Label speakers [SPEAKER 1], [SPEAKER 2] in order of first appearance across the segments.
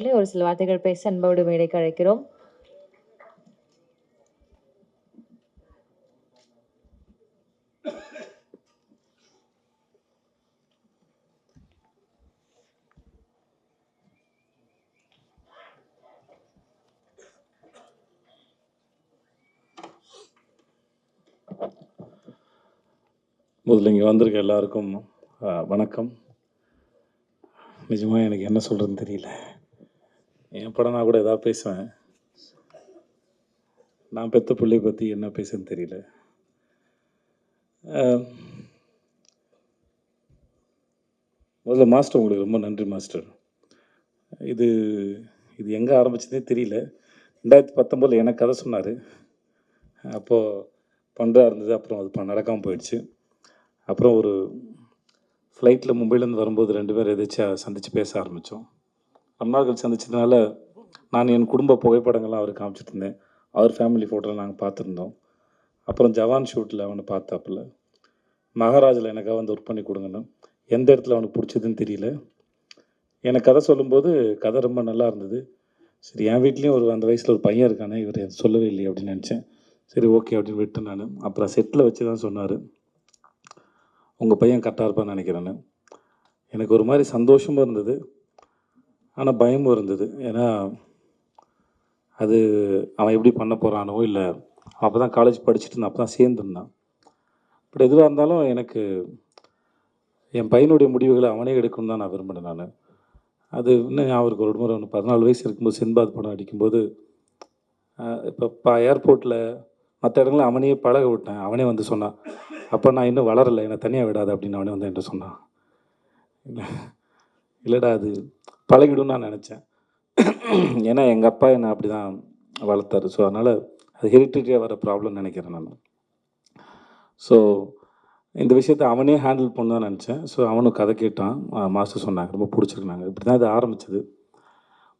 [SPEAKER 1] அவர்களை ஒரு சில வார்த்தைகள் பேச அன்போடு மேடைக்கு அழைக்கிறோம்.
[SPEAKER 2] முதல்ல இங்கே வந்திருக்க எல்லாருக்கும் வணக்கம். நிஜமாக எனக்கு என்ன சொல்கிறதுன்னு தெரியல. என் படம் நான் கூட எதாவது பேசுவேன். நான் பெற்ற பிள்ளையை பற்றி என்ன பேசுன்னு தெரியல. முதல்ல மாஸ்டர், உங்களுக்கு ரொம்ப நன்றி மாஸ்டர். இது இது எங்கே ஆரம்பிச்சதே தெரியல. 2019 எனக்கு கதை சொன்னார். அப்போது பண்ணுறா இருந்தது. அப்புறம் அது நடக்காமல் போயிடுச்சு. அப்புறம் ஒரு ஃப்ளைட்டில் மும்பையிலேருந்து வரும்போது 2 பேர் எதாச்சும் சந்தித்து பேச ஆரம்பித்தோம். ரொம்ப நாட்கள் சந்திச்சதுனால நான் என் குடும்ப புகைப்படங்கள்லாம் அவருக்கு காமிச்சிட்டு இருந்தேன். அவர் ஃபேமிலி ஃபோட்டோவில் நாங்கள் பார்த்துருந்தோம். அப்புறம் ஜவான் ஷூட்டில் அவனை பார்த்தாப்புல. மகாராஜில் எனக்காக வந்து ஒர்க் பண்ணி கொடுங்கன்னு. எந்த இடத்துல அவனுக்கு பிடிச்சதுன்னு தெரியல. எனக்கு கதை சொல்லும்போது கதை ரொம்ப நல்லா இருந்தது. சரி, என் வீட்லேயும் அந்த வயசில் ஒரு பையன் இருக்கானே, இவர் சொல்லவே இல்லையே அப்படின்னு நினச்சேன். சரி, ஓகே அப்படின்னு விட்டு நான் அப்புறம் செட்டில் வச்சு தான் சொன்னார், உங்கள் பையன் கரெக்டாக இருப்பான்னு நினைக்கிறேன்னு. எனக்கு ஒரு மாதிரி சந்தோஷமும் இருந்தது, ஆனால் பயமும் இருந்தது. ஏன்னா அது அவன் எப்படி பண்ண போகிறானோ, இல்லை அப்போ தான் காலேஜ் படிச்சுட்டு இருந்தான், அப்போ தான் சேர்ந்துருந்தான். பட் எதுவாக இருந்தாலும் எனக்கு என் பையனுடைய முடிவுகளை அவனே எடுக்கணும்னு தான் நான் விரும்பினேன். நான் அது இன்னும் அவருக்கு ஒரு முறை 14 வயசு இருக்கும்போது சின்பாத் படம் அடிக்கும்போது, இப்போ ஏர்போர்ட்டில் மற்ற இடங்களில் அவனையே பழக விட்டேன். அவனே வந்து சொன்னான், அப்போ நான் இன்னும் வளரலை, என்னை தனியாக விடாது அப்படின்னு அவனே வந்து என்கிட்ட சொன்னான். இல்லைடா, அது பழகிடும் நான் நினச்சேன். ஏன்னா எங்கள் அப்பா என்னை அப்படி தான் வளர்த்தாரு. ஸோ அதனால் அது ஹெரிட்டரியாக வர ப்ராப்ளம்னு நினைக்கிறேன் நான். ஸோ இந்த விஷயத்தை அவனே ஹேண்டில் பண்ண தான் நினச்சேன். ஸோ அவனும் கதை கேட்டான், மாஸ்டர் சொன்னாங்க, ரொம்ப பிடிச்சிருக்குனாங்க. இப்படி தான் இது ஆரம்பிச்சது.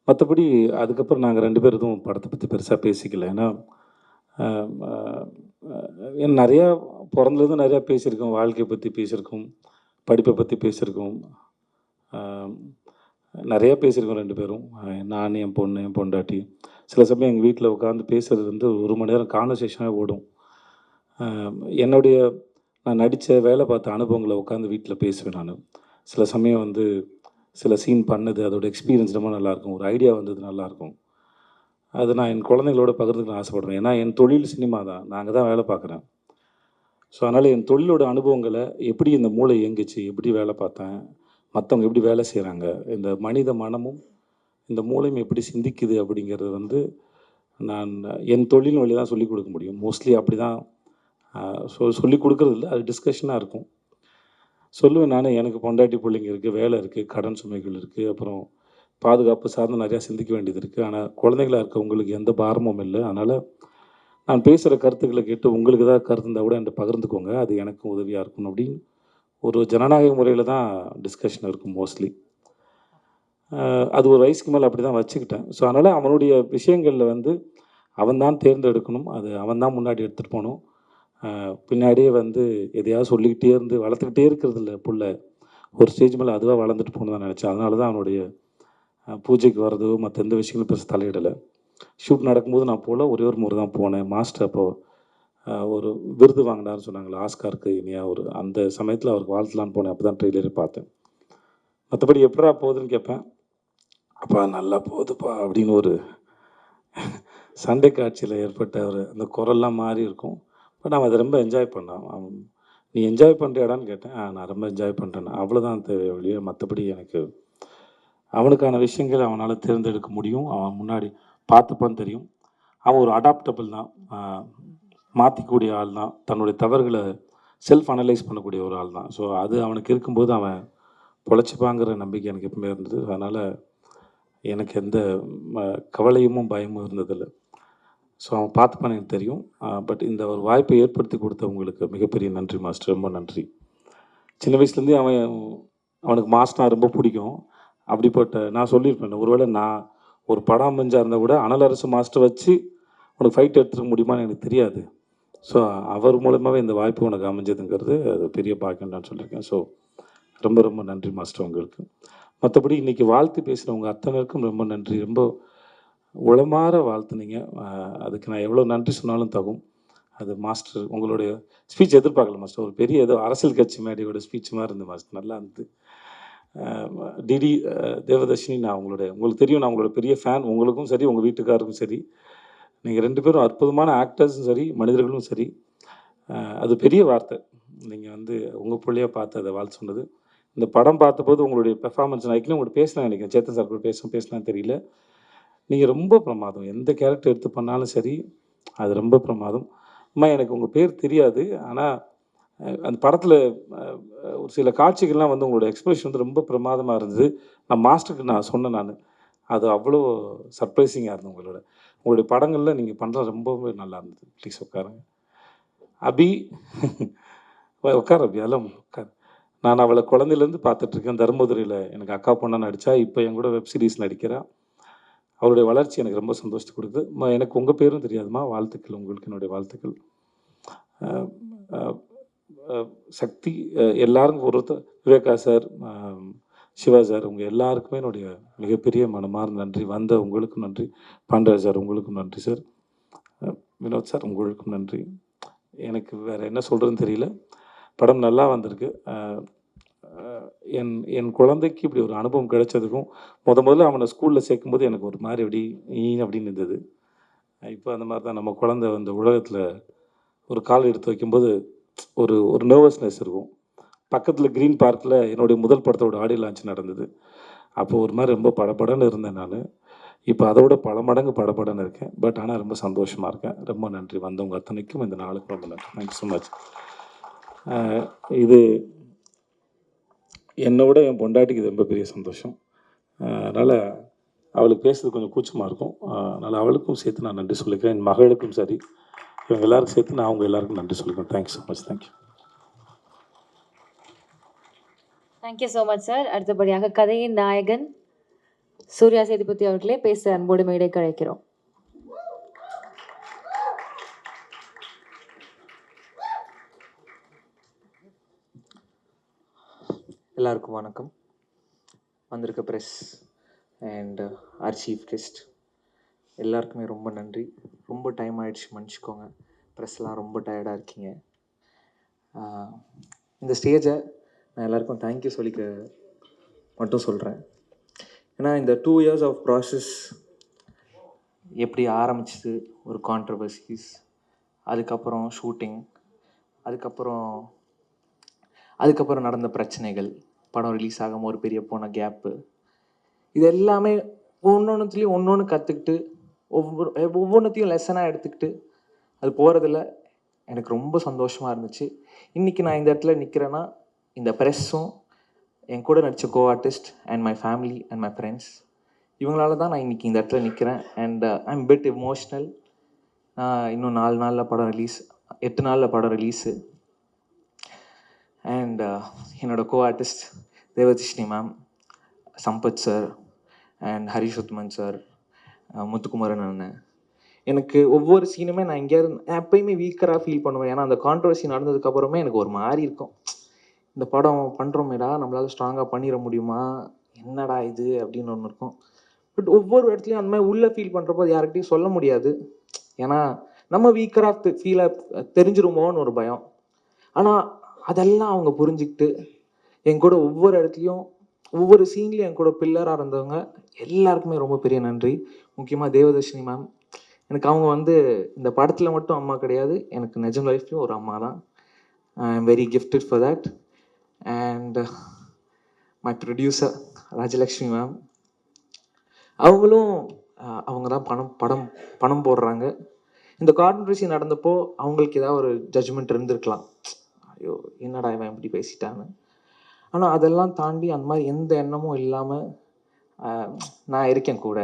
[SPEAKER 2] மற்றபடி அதுக்கப்புறம் நாங்கள் 2 பேர் எதுவும் படத்தை பற்றி பெருசாக பேசிக்கல. ஏன்னா நிறையா பிறந்தது நிறையா பேசியிருக்கோம், வாழ்க்கையை பற்றி பேசியிருக்கோம், படிப்பை பற்றி பேசியிருக்கோம், நிறையா பேசியிருக்கோம் 2 பேரும். நான், என் பொண்ணு, என் பொண்டாட்டி. சில சமயம் எங்கள் வீட்டில் உட்காந்து பேசுகிறது வந்து 1 மணி நேரம் கான்வர்சேஷனாக ஓடும். நான் நடித்த வேலை பார்த்த அனுபவங்களை உட்காந்து வீட்டில் பேசுவேன் நான். சில சமயம் வந்து சில சீன் பண்ணது, அதோடய எக்ஸ்பீரியன்ஸ் ரொம்ப நல்லாயிருக்கும், ஒரு ஐடியா வந்தது நல்லாயிருக்கும். அது நான் என் குழந்தைங்களோட பகிர்ந்துக்க ஆசைப்படுவேன். ஏன்னா என் தொழில் சினிமா தான், நான் அங்கே தான் வேலை பார்க்குறேன். ஸோ அதனால் என் தொழிலோட அனுபவங்களை, எப்படி இந்த மூளை இயங்குச்சு, எப்படி வேலை பார்த்தேன், மற்றவங்க எப்படி வேலை செய்கிறாங்க, இந்த மனித மனமும் இந்த மூளையும் எப்படி சிந்திக்குது அப்படிங்கிறது வந்து நான் என் தொழில் வழி தான் சொல்லிக் கொடுக்க முடியும். மோஸ்ட்லி அப்படி தான் சொல்லிக் கொடுக்குறது இல்லை, அது டிஸ்கஷனாக இருக்கும். சொல்லுவேன் நான், எனக்கு பொண்டாட்டி பிள்ளைங்க இருக்குது, வேலை இருக்குது, கடன் சுமைகள் இருக்குது, அப்புறம் பாதுகாப்பு சார்ந்து நிறையா சிந்திக்க வேண்டியது இருக்குது. ஆனால் குழந்தைகளாக இருக்க உங்களுக்கு எந்த பாரமும் இல்லை. அதனால் நான் பேசுகிற கருத்துக்களை கேட்டு உங்களுக்கு ஏதாவது கருத்து இருந்தால் கூட என்கிட்ட பகிர்ந்துக்கோங்க, அது எனக்கும் உதவியாக இருக்கணும் அப்படின்னு ஒரு ஜனநாயக முறையில் தான் டிஸ்கஷன் இருக்கும் மோஸ்ட்லி. அது ஒரு வயசுக்கு மேலே அப்படி தான் வச்சுக்கிட்டேன். ஸோ அதனால் அவனுடைய விஷயங்களில் வந்து அவன் தான் தேர்ந்தெடுக்கணும், அது அவன் தான் முன்னாடி எடுத்துகிட்டு போகணும். பின்னாடியே வந்து எதையாவது சொல்லிக்கிட்டே இருந்து வளர்த்துக்கிட்டே இருக்கிறது இல்லை புள்ள. ஒரு ஸ்டேஜ் மேலே அதுவாக வளர்ந்துட்டு போகணுன்னு தான் நினச்சேன். அதனால தான் அவனுடைய பூஜைக்கு வர்றதோ மற்ற எந்த விஷயங்களும் பெருசு தலையிடலை. ஷூட் நடக்கும்போது நான் போகல, ஒரே ஒரு முறை தான் போனேன். மாஸ்டர் அப்போது ஒரு விருது வாங்கினார்னு சொன்னாங்களே, ஆஸ்காருக்கு இனியாக அந்த சமயத்தில் அவருக்கு வாழ்த்தலான்னு போனேன். அப்போ தான் ட்ரெய்லரே பார்த்தேன். மற்றபடி எப்படா போகுதுன்னு கேட்பேன். அப்பா நல்லா போகுதுப்பா அப்படின்னு ஒரு சண்டை காட்சியில் ஏற்பட்ட அந்த குரல்லாம் மாறி இருக்கும். பட் அவன் அதை ரொம்ப என்ஜாய் பண்ணான். நீ என்ஜாய் பண்ணுறியாடான்னு கேட்டேன். நான் ரொம்ப என்ஜாய் பண்ணுறேன். அவ்வளோதான் தேவை வழியே. மற்றபடி எனக்கு அவனுக்கான விஷயங்கள் அவனால் தேர்ந்தெடுக்க முடியும். அவன் முன்னாடி பார்த்துப்பான்னு தெரியும். அவன் ஒரு அடாப்டபிள் தான், மாற்றிக்கூடிய ஆள் தான், தன்னுடைய தவறுகளை செல்ஃப் அனலைஸ் பண்ணக்கூடிய ஒரு ஆள் தான். ஸோ அது அவனுக்கு இருக்கும்போது அவன் பொழைச்சிப்பாங்கிற நம்பிக்கை எனக்கு எப்பவுமே இருந்தது. அதனால் எனக்கு எந்த கவலையும் பயமும் இருந்ததில்லை. ஸோ அவன் பார்த்துப்பான்னு எனக்கு தெரியும். பட் இந்த ஒரு வாய்ப்பை ஏற்படுத்தி கொடுத்தவங்களுக்கு மிகப்பெரிய நன்றி மாஸ்டர், ரொம்ப நன்றி. சின்ன வயசுலேருந்தே அவனுக்கு மாஸ்டர்னா ரொம்ப பிடிக்கும். அப்படிப்பட்ட நான் சொல்லியிருப்பேன், ஒருவேளை நான் ஒரு படம் அமைஞ்சாக இருந்தால் கூட அனல் அரசு மாஸ்டர் வச்சு உனக்கு ஃபைட் எடுத்துக்க முடியுமான்னு எனக்கு தெரியாது. ஸோ அவர் மூலமாகவே இந்த வாய்ப்பு உனக்கு அமைஞ்சதுங்கிறது அது பெரிய பாக்கியம் தான் சொல்லியிருக்கேன். ஸோ ரொம்ப ரொம்ப நன்றி மாஸ்டர் உங்களுக்கு. மற்றபடி இன்றைக்கி வாழ்த்து பேசுகிறவங்க அத்தனைக்கும் ரொம்ப நன்றி. ரொம்ப உளமாற வாழ்த்துனீங்க. அதுக்கு நான் எவ்வளோ நன்றி சொன்னாலும் தகும். அது மாஸ்டர் உங்களுடைய ஸ்பீச் எதிர்பார்க்கல மாஸ்டர். ஒரு பெரிய ஏதோ அரசியல் கட்சி மேடையோட ஸ்பீச் மாதிரி இருந்தது மாஸ்டர். நல்லா இருந்தது. டிடி தேவதர்ஷினி, நான் உங்களுக்கு தெரியும், நான் உங்களோட பெரிய ஃபேன். உங்களுக்கும் சரி, உங்கள் வீட்டுக்காருக்கும் சரி. நீங்கள் 2 பேரும் அற்புதமான ஆக்டர்ஸும் சரி, மனிதர்களும் சரி. அது பெரிய வார்த்தை. நீங்கள் வந்து உங்கள் பிள்ளையா பார்த்து அதை வாழ்த்து சொன்னது. இந்த படம் பார்த்தபோது உங்களுடைய பெர்ஃபார்மன்ஸ் நான் ஏற்கனவே உங்கள்கிட்ட பேசினேன் நினைக்கிறேன். சேத்தன் சார் கூட பேசலான்னு தெரியல. நீங்கள் ரொம்ப பிரமாதம். எந்த கேரக்டர் எடுத்து பண்ணாலும் சரி, அது ரொம்ப பிரமாதம். அம்மா, எனக்கு உங்கள் பேர் தெரியாது. ஆனால் அந்த படத்தில் ஒரு சில காட்சிகள்லாம் வந்து உங்களோட எக்ஸ்பிரஷன் வந்து ரொம்ப பிரமாதமாக இருந்தது. நான் மாஸ்டருக்கு நான் சொன்னேன் நான். அது அவ்வளோ சர்ப்ரைசிங்காக இருந்தது உங்களுடைய படங்களில் நீங்கள் பண்ணுறது ரொம்பவே நல்லா இருந்தது. ப்ளீஸ் உட்காருங்க. அபி உட்கார் அபி, அதெல்லாம் உட்கார். நான் அவளை குழந்தையிலேருந்து பார்த்துட்ருக்கேன். தர்மபுரியில் எனக்கு அக்கா பொண்ணா நடித்தா, இப்போ என் கூட வெப் சீரிஸ் நடிக்கிறாள். அவருடைய வளர்ச்சி எனக்கு ரொம்ப சந்தோஷத்தை கொடுக்குது. எனக்கு உங்கள் பேரும் தெரியாதுமா. வாழ்த்துக்கள், உங்களுக்கு என்னுடைய வாழ்த்துக்கள். சக்தி, எல்லாருக்கும் ஒருத்தர், விவேகா சார், சிவா சார், உங்கள் எல்லாருக்குமே என்னுடைய மிகப்பெரிய மனமார்ந்த நன்றி. வந்த உங்களுக்கும் நன்றி. பாண்டராஜ் சார், உங்களுக்கும் நன்றி சார். வினோத் சார், உங்களுக்கும் நன்றி. எனக்கு வேறு என்ன சொல்கிறதுன்னு தெரியல. படம் நல்லா வந்திருக்கு. என் குழந்தைக்கு இப்படி ஒரு அனுபவம் கிடைச்சதுக்கும், முதல்ல அவனை ஸ்கூலில் சேர்க்கும்போது எனக்கு ஒரு மாதிரி அப்படின்னு இருந்தது. இப்போ அந்த மாதிரி தான் நம்ம குழந்தை அந்த உலகத்தில் ஒரு கால் எடுத்து வைக்கும்போது ஒரு நர்வஸ்னஸ் இருக்கும். பக்கத்தில் க்ரீன் பார்க்கில் என்னுடைய முதல் படத்தோட ஆடியோ லான்ச் நடந்தது. அப்போ ஒரு மாதிரி ரொம்ப படபடன்னு இருந்தேன் நான். இப்போ அதை விட பல மடங்கு படபடன்னு இருக்கேன். பட் ஆனால் ரொம்ப சந்தோஷமாக இருக்கேன். ரொம்ப நன்றி. வந்தவங்க அத்தனைக்கும் இந்த நாளுக்கு ரொம்ப நன்றி. Thank you so much. இது என்னை விட என் பொண்டாட்டிக்கு இது ரொம்ப பெரிய சந்தோஷம். அதனால் அவளுக்கு பேசுறது கொஞ்சம் கூச்சமாக இருக்கும். அதனால் அவளுக்கும் சேர்த்து நான் நன்றி சொல்லிக்கிறேன். என் மகளுக்கும் சரி, இவங்க எல்லாருக்கும் சேர்த்து நான் அவங்க எல்லாருக்கும் நன்றி சொல்லிக்கிறேன். Thank you so much. Thank you.
[SPEAKER 1] Thank you so much sir. அடுத்தபடியாக கதையின் நாயகன் சூர்யா சேதுபதி அவர்களே பேச அன்போடு மேடைக்கு அழைக்கிறோம்.
[SPEAKER 3] எல்லாருக்கும் வணக்கம். வந்திருக்க press and our chief guest எல்லாருக்குமே ரொம்ப நன்றி. ரொம்ப டைம் ஆகிடுச்சு, மன்னிச்சிக்கோங்க. ப்ரெஸ்லாம் ரொம்ப டயர்டாக இருக்கீங்க. இந்த ஸ்டேஜை நான் எல்லாருக்கும் தேங்க்யூ சொல்லிக்க மட்டும் சொல்கிறேன். ஏன்னா இந்த 2 years ஆஃப் ப்ராசஸ் எப்படி ஆரம்பிச்சிது, ஒரு கான்ட்ரவர்சிஸ், அதுக்கப்புறம் ஷூட்டிங், அதுக்கப்புறம் நடந்த பிரச்சனைகள், படம் ரிலீஸ் ஆகாமல் ஒரு பெரிய போன கேப்பு, இது எல்லாமே ஒவ்வொன்றுத்துலேயும் ஒன்று கற்றுக்கிட்டு ஒவ்வொன்றுத்தையும் லெசனாக எடுத்துக்கிட்டு அது போகிறதுல எனக்கு ரொம்ப சந்தோஷமாக இருந்துச்சு. இன்றைக்கி நான் இந்த இடத்துல நிற்கிறேன்னா இந்த ப்ரெஸ்ஸும் என் கூட நடித்த co artist and my family and my friends இவங்களால தான் நான் இன்றைக்கி இந்த இடத்துல நிற்கிறேன். And I am bit emotional. இன்னும் 8 நாளில் படம் ரிலீஸு. அண்ட் என்னோடய co artist Devadarshini ma'am, Sampath sir and Harish Uthman sir, Muthukumaran அண்ணன், எனக்கு ஒவ்வொரு சீனுமே நான் எங்கேயாவது எப்போயுமே வீக்கராக ஃபீல் பண்ணுவேன். ஏன்னா அந்த கான்ட்ரவர்சி நடந்ததுக்கப்புறமே எனக்கு ஒரு மாதிரி இருக்கும். இந்த படம் பண்ணுறோமேடா, நம்மளால் ஸ்ட்ராங்காக பண்ணிட முடியுமா, என்னடா இது அப்படின்னு ஒன்று இருக்கும். பட் ஒவ்வொரு இடத்துலையும் அந்த மாதிரி உள்ளே ஃபீல் பண்ணுறப்போ யார்கிட்டையும் சொல்ல முடியாது. ஏன்னா நம்ம வீக்கராக தெரிஞ்சிருமோன்னு ஒரு பயம். ஆனால் அதெல்லாம் அவங்க புரிஞ்சுக்கிட்டு என் கூட ஒவ்வொரு இடத்துலையும் ஒவ்வொரு சீன்லேயும் என் கூட பில்லராக இருந்தவங்க எல்லாருக்குமே ரொம்ப பெரிய நன்றி. முக்கியமாக தேவதர்ஷினி மேம். எனக்கு அவங்க இந்த படத்தில் மட்டும் அம்மா கிடையாது, எனக்கு நிஜம் லைஃப்லையும் ஒரு அம்மா தான். ஐ am very gifted for that. And my producer Rajalakshmi ma'am, அவங்க தான் பணம் போடுறாங்க. இந்த கான்ட்ரவர்சி நடந்தப்போ அவங்களுக்கு ஏதாவது ஒரு ஜட்ஜ்மெண்ட் இருந்திருக்கலாம், ஐயோ என்னடா இவன் இப்படி பேசிட்டான்னு. ஆனால் அதெல்லாம் தாண்டி அந்த மாதிரி எந்த எண்ணமும் இல்லாமல் நான் இருக்கேன் கூட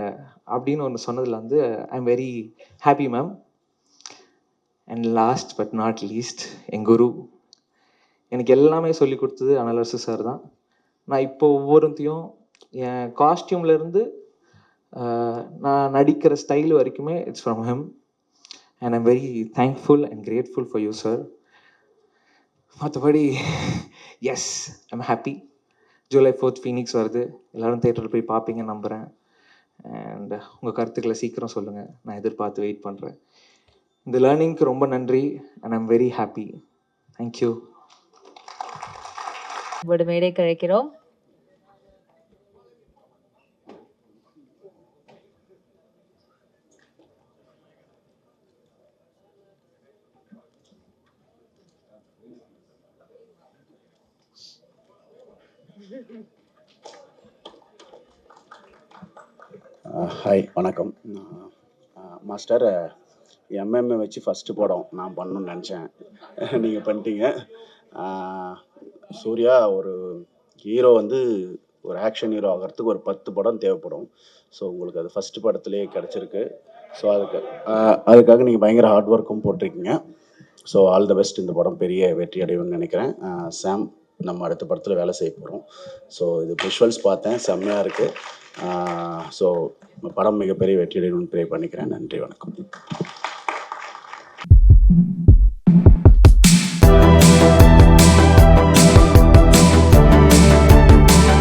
[SPEAKER 3] அப்படின்னு ஒன்று சொன்னதில் I am very happy ma'am. And last but not least, என் குரு எனக்கு எல்லாமே சொல்லி கொடுத்தது அனலரசு சார் தான். நான் இப்போ ஒவ்வொருத்தையும் என் காஸ்டியூம்லேருந்து நான் நடிக்கிற ஸ்டைல் வரைக்குமே it's from him. And I'm very thankful and grateful for you sir. மற்றபடி yes, I'm happy. July 4th Phoenix வருது. எல்லோரும் தேட்டரில் போய் பார்ப்பீங்கன்னு நம்புகிறேன். அண்ட் உங்கள் கருத்துக்களை சீக்கிரம் சொல்லுங்கள். நான் எதிர்பார்த்து வெயிட் பண்ணுறேன். இந்த லேர்னிங்க்கு ரொம்ப நன்றி. And I'm very happy. Thank you.
[SPEAKER 1] அன்போடு மேடைக்கு அழைக்கிறோம்.
[SPEAKER 4] ஹாய், வணக்கம். மாஸ்டர், எம்எம்ஏ வச்சு ஃபஸ்ட்டு படம் நான் பண்ணணும்னு நினச்சேன். நீங்கள் பண்ணிட்டீங்க. சூர்யா ஒரு ஹீரோ வந்து ஒரு ஆக்ஷன் ஹீரோ ஆகிறதுக்கு ஒரு 10 படம் தேவைப்படும். ஸோ உங்களுக்கு அது ஃபஸ்ட்டு படத்துலேயே கிடச்சிருக்கு. ஸோ அதுக்காக நீங்கள் பயங்கர ஹார்ட் ஒர்க்கும் போட்டிருக்கீங்க. So all the best. இந்த படம் பெரிய வெற்றி அடையும்னு நினைக்கிறேன். சாம், நம்ம அடுத்த படத்தில் வேலை செய்ய போகிறோம். ஸோ இது விஷுவல்ஸ் பார்த்தேன், செம்மையாக இருக்குது. ஸோ படம் மிகப்பெரிய வெற்றி அடையணும்னு ப்ரே பண்ணிக்கிறேன். நன்றி, வணக்கம்.